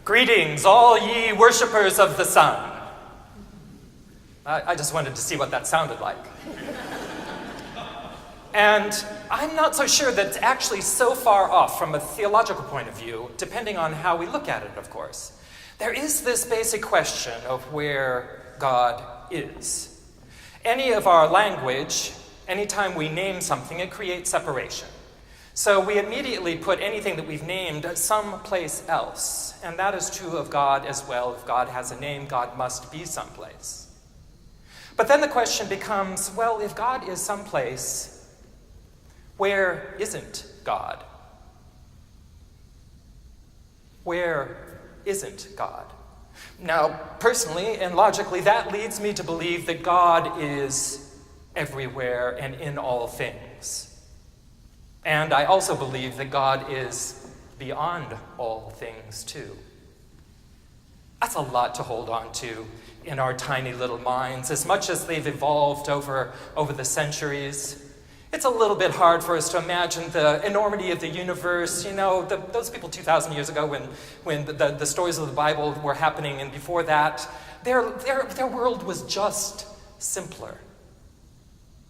Greetings, all ye worshippers of the sun. I just wanted to see what that sounded like. And I'm not so sure that it's actually so far off from a theological point of view, depending on how we look at it, of course. There is this basic question of where God is. Any of our language, anytime we name something, it creates separation. So we immediately put anything that we've named someplace else. And that is true of God as well. If God has a name, God must be someplace. But then the question becomes, well, if God is someplace, where isn't God? Where isn't God? Now, personally and logically, that leads me to believe that God is everywhere and in all things. And I also believe that God is beyond all things, too. That's a lot to hold on to in our tiny little minds. As much as they've evolved over the centuries, it's a little bit hard for us to imagine the enormity of the universe. You know, those people 2,000 years ago when the stories of the Bible were happening, and before that, their world was just simpler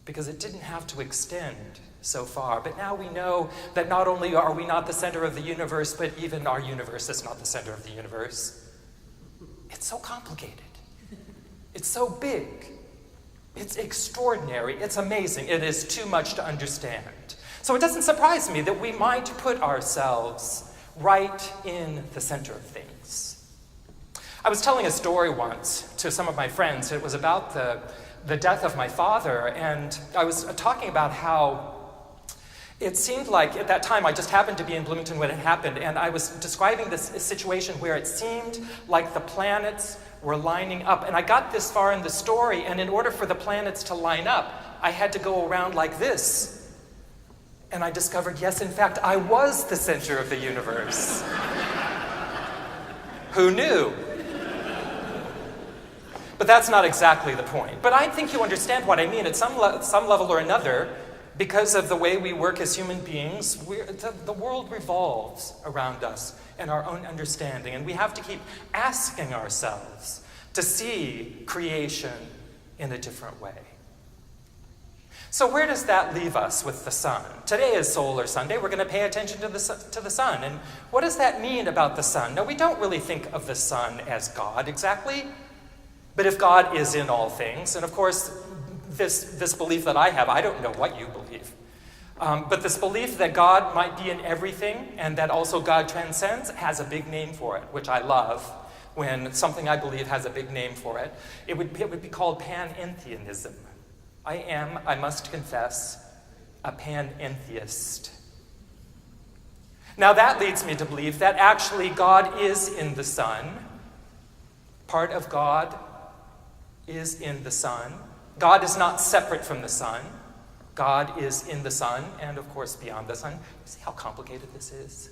because it didn't have to extend so far. But now we know that not only are we not the center of the universe, but even our universe is not the center of the universe. It's so complicated. It's so big. It's extraordinary. It's amazing. It is too much to understand. So it doesn't surprise me that we might put ourselves right in the center of things. I was telling a story once to some of my friends. It was about the death of my father, and I was talking about how it seemed like at that time, I just happened to be in Bloomington when it happened, and I was describing this situation where it seemed like the planets were lining up. And I got this far in the story, and in order for the planets to line up, I had to go around like this. And I discovered, yes, in fact, I was the center of the universe. Who knew? But that's not exactly the point. But I think you understand what I mean at some level or another. Because of the way we work as human beings, the world revolves around us and our own understanding. And we have to keep asking ourselves to see creation in a different way. So where does that leave us with the sun? Today is Solar Sunday. We're going to pay attention to the sun. And what does that mean about the sun? Now, we don't really think of the sun as God exactly. But if God is in all things, and of course, this belief that I have, I don't know what you believe, but this belief that God might be in everything and that also God transcends has a big name for it, which I love. When something I believe has a big name for it, it would be called panentheism. I must confess, a panentheist. Now that leads me to believe that actually God is in the sun. Part of God is in the sun. God is not separate from the sun. God is in the sun and, of course, beyond the sun. You see how complicated this is?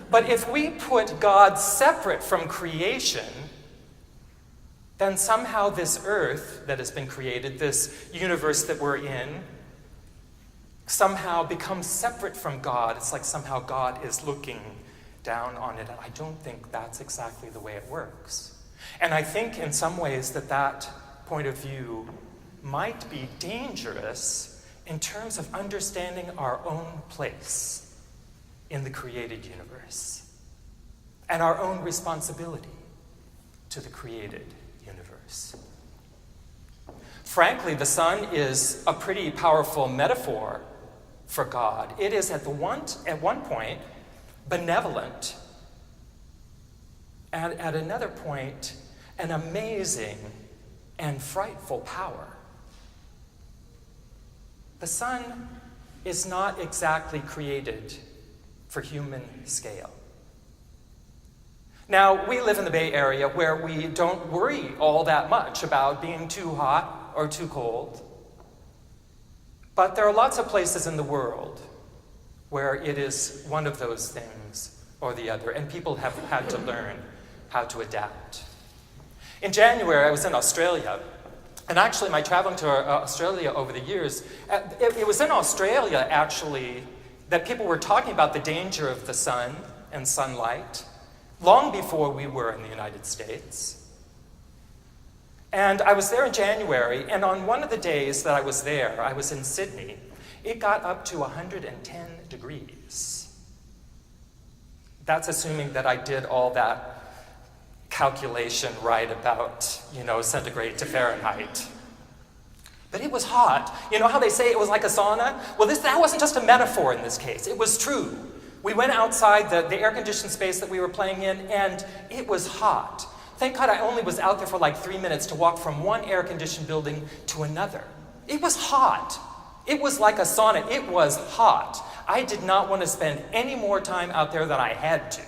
But if we put God separate from creation, then somehow this earth that has been created, this universe that we're in, somehow becomes separate from God. It's like somehow God is looking down on it. And I don't think that's exactly the way it works. And I think in some ways that point of view might be dangerous in terms of understanding our own place in the created universe and our own responsibility to the created universe. Frankly, the sun is a pretty powerful metaphor for God. It is at one point benevolent, and at another point an amazing and frightful power. The sun is not exactly created for human scale. Now, we live in the Bay Area where we don't worry all that much about being too hot or too cold. But there are lots of places in the world where it is one of those things or the other, and people have had to learn how to adapt. In January, I was in Australia, and actually my traveling to Australia over the years, it was in Australia, actually, that people were talking about the danger of the sun and sunlight, long before we were in the United States. And I was there in January, and on one of the days that I was there, I was in Sydney, it got up to 110 degrees. That's assuming that I did all that calculation right about, centigrade to Fahrenheit. But it was hot. You know how they say it was like a sauna? Well, that wasn't just a metaphor in this case. It was true. We went outside the air-conditioned space that we were playing in, and it was hot. Thank God I only was out there for like 3 minutes to walk from one air-conditioned building to another. It was hot. It was like a sauna. It was hot. I did not want to spend any more time out there than I had to.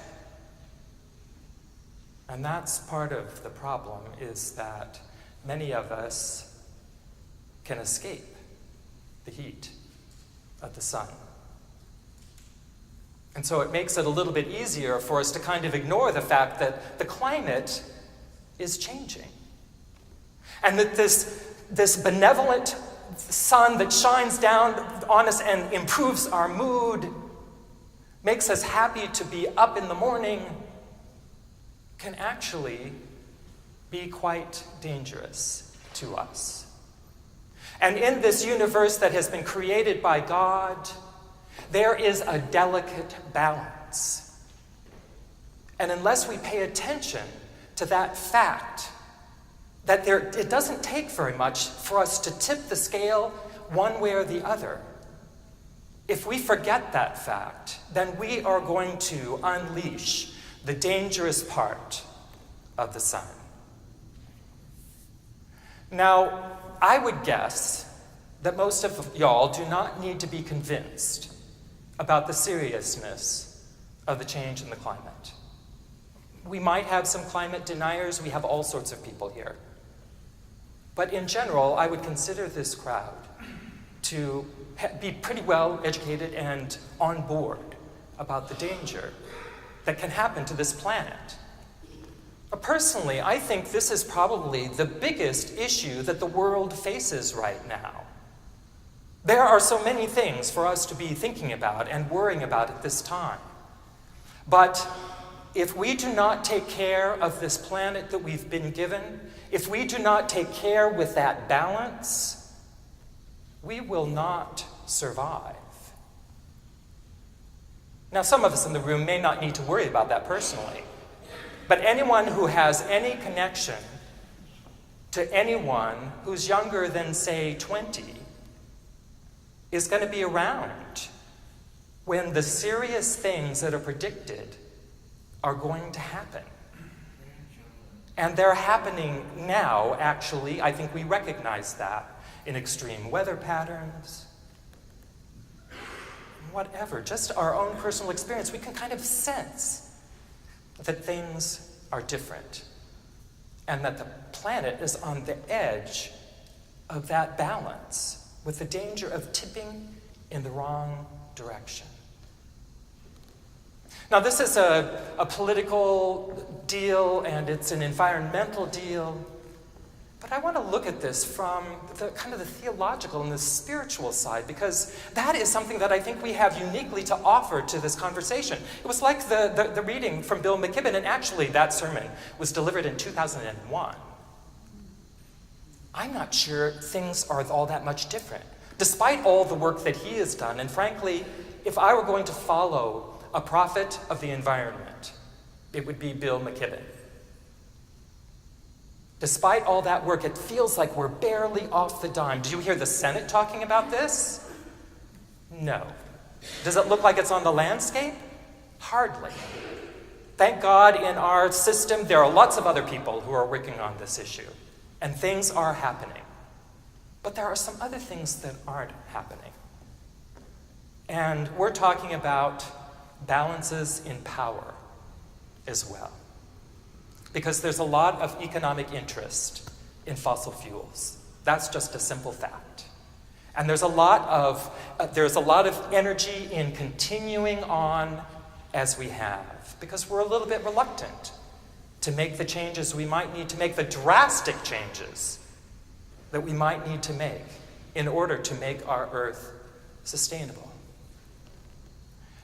And that's part of the problem, is that many of us can escape the heat of the sun. And so it makes it a little bit easier for us to kind of ignore the fact that the climate is changing. And that this benevolent sun that shines down on us and improves our mood, makes us happy to be up in the morning, can actually be quite dangerous to us. And in this universe that has been created by God, there is a delicate balance. And unless we pay attention to that fact, that it doesn't take very much for us to tip the scale one way or the other. If we forget that fact, then we are going to unleash the dangerous part of the sun. Now, I would guess that most of y'all do not need to be convinced about the seriousness of the change in the climate. We might have some climate deniers. We have all sorts of people here. But in general, I would consider this crowd to be pretty well educated and on board about the danger that can happen to this planet. Personally, I think this is probably the biggest issue that the world faces right now. There are so many things for us to be thinking about and worrying about at this time. But if we do not take care of this planet that we've been given, if we do not take care with that balance, we will not survive. Now, some of us in the room may not need to worry about that personally, but anyone who has any connection to anyone who's younger than, say, 20 is going to be around when the serious things that are predicted are going to happen. And they're happening now, actually. I think we recognize that in extreme weather patterns, whatever, just our own personal experience. We can kind of sense that things are different and that the planet is on the edge of that balance with the danger of tipping in the wrong direction. Now, this is a political deal and it's an environmental deal, but I want to look at this from the kind of the theological and the spiritual side, because that is something that I think we have uniquely to offer to this conversation. It was like the reading from Bill McKibben, and actually that sermon was delivered in 2001. I'm not sure things are all that much different, despite all the work that he has done. And frankly, if I were going to follow a prophet of the environment, it would be Bill McKibben. Despite all that work, it feels like we're barely off the dime. Did you hear the Senate talking about this? No. Does it look like it's on the landscape? Hardly. Thank God in our system there are lots of other people who are working on this issue, and things are happening. But there are some other things that aren't happening. And we're talking about balances in power as well. Because there's a lot of economic interest in fossil fuels. That's just a simple fact. And there's a lot of energy in continuing on as we have, because we're a little bit reluctant to make the changes we might need to make, the drastic changes that we might need to make in order to make our Earth sustainable.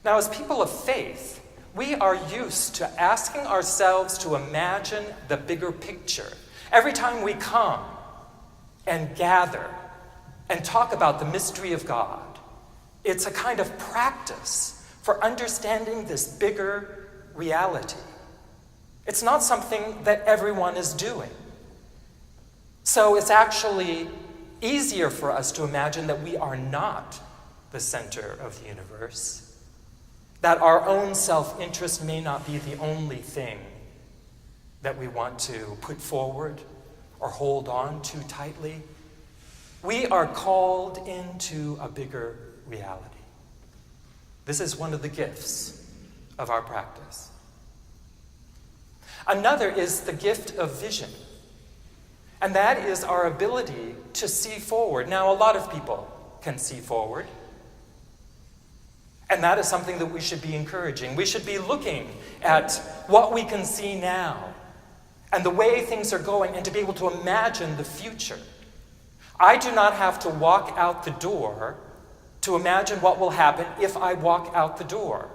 Now, as people of faith, we are used to asking ourselves to imagine the bigger picture. Every time we come and gather and talk about the mystery of God, it's a kind of practice for understanding this bigger reality. It's not something that everyone is doing. So it's actually easier for us to imagine that we are not the center of the universe, that our own self-interest may not be the only thing that we want to put forward or hold on to tightly. We are called into a bigger reality. This is one of the gifts of our practice. Another is the gift of vision, and that is our ability to see forward. Now, a lot of people can see forward, and that is something that we should be encouraging. We should be looking at what we can see now and the way things are going, and to be able to imagine the future. I do not have to walk out the door to imagine what will happen if I walk out the door.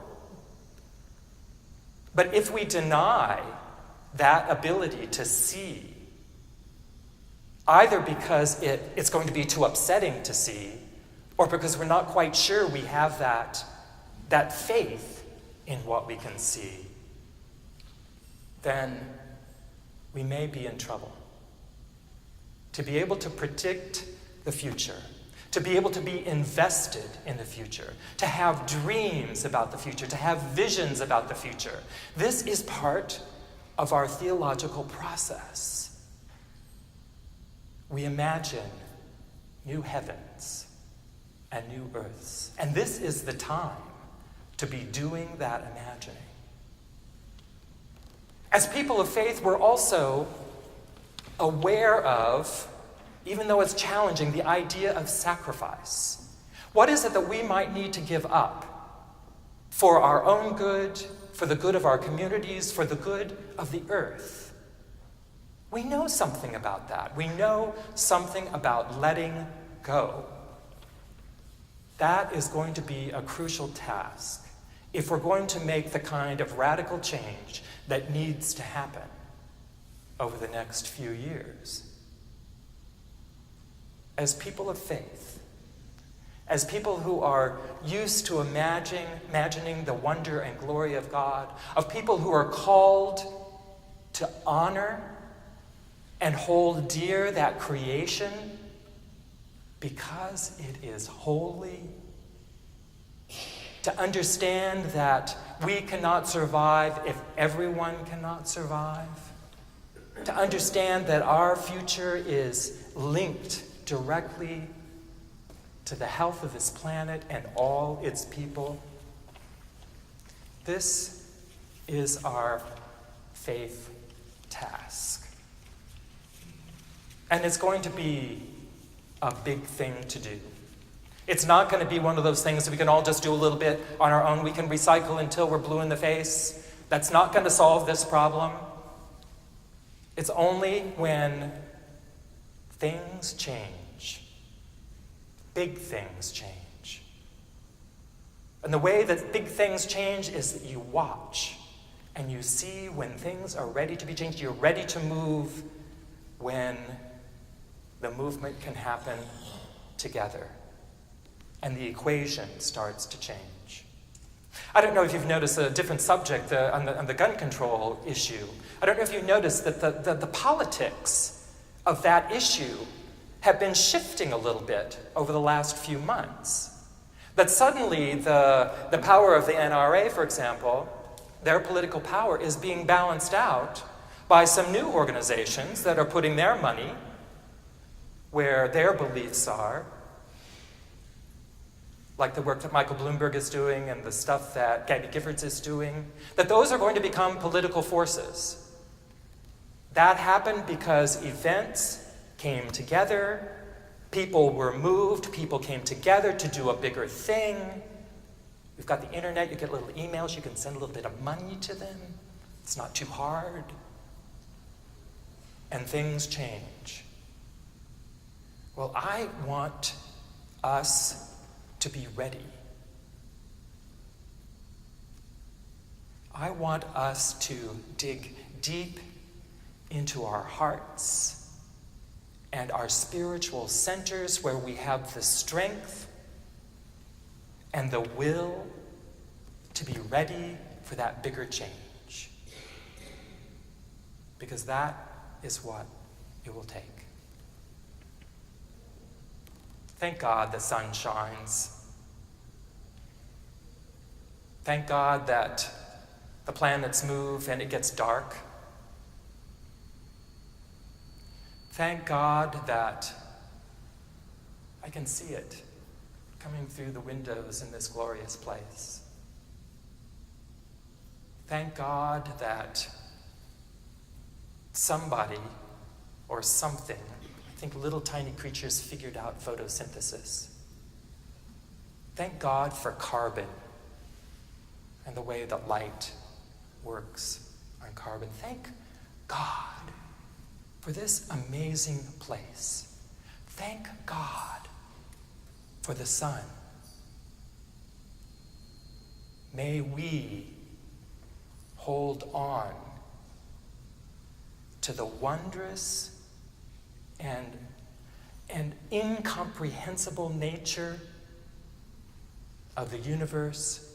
But if we deny that ability to see, either because it's going to be too upsetting to see, or because we're not quite sure we have that faith in what we can see, then we may be in trouble. To be able to predict the future, to be able to be invested in the future, to have dreams about the future, to have visions about the future, this is part of our theological process. We imagine new heavens and new earths, and this is the time to be doing that imagining. As people of faith, we're also aware of, even though it's challenging, the idea of sacrifice. What is it that we might need to give up for our own good, for the good of our communities, for the good of the earth? We know something about that. We know something about letting go. That is going to be a crucial task if we're going to make the kind of radical change that needs to happen over the next few years. As people of faith, as people who are used to imagining the wonder and glory of God, of people who are called to honor and hold dear that creation because it is holy, to understand that we cannot survive if everyone cannot survive, to understand that our future is linked directly to the health of this planet and all its people. This is our faith task. And it's going to be a big thing to do. It's not going to be one of those things that we can all just do a little bit on our own. We can recycle until we're blue in the face. That's not going to solve this problem. It's only when things change, big things change. And the way that big things change is that you watch and you see when things are ready to be changed. You're ready to move when the movement can happen together and the equation starts to change. I don't know if you've noticed a different subject on the gun control issue. I don't know if you noticed that the politics of that issue have been shifting a little bit over the last few months. That suddenly the power of the NRA, for example, their political power is being balanced out by some new organizations that are putting their money where their beliefs are, like the work that Michael Bloomberg is doing and the stuff that Gabby Giffords is doing, that those are going to become political forces. That happened because events came together, people were moved, people came together to do a bigger thing. We've got the internet, you get little emails, you can send a little bit of money to them. It's not too hard. And things change. Well, I want us to be ready. I want us to dig deep into our hearts and our spiritual centers where we have the strength and the will to be ready for that bigger change. Because that is what it will take. Thank God the sun shines. Thank God that the planets move and it gets dark. Thank God that I can see it coming through the windows in this glorious place. Thank God that somebody or something, I think little tiny creatures figured out photosynthesis. Thank God for carbon and the way that light works on carbon. Thank God for this amazing place. Thank God for the sun. May we hold on to the wondrous and incomprehensible nature of the universe,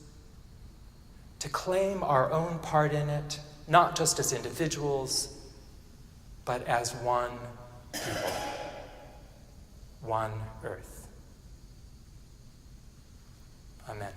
to claim our own part in it, not just as individuals, but as one people, one earth. Amen.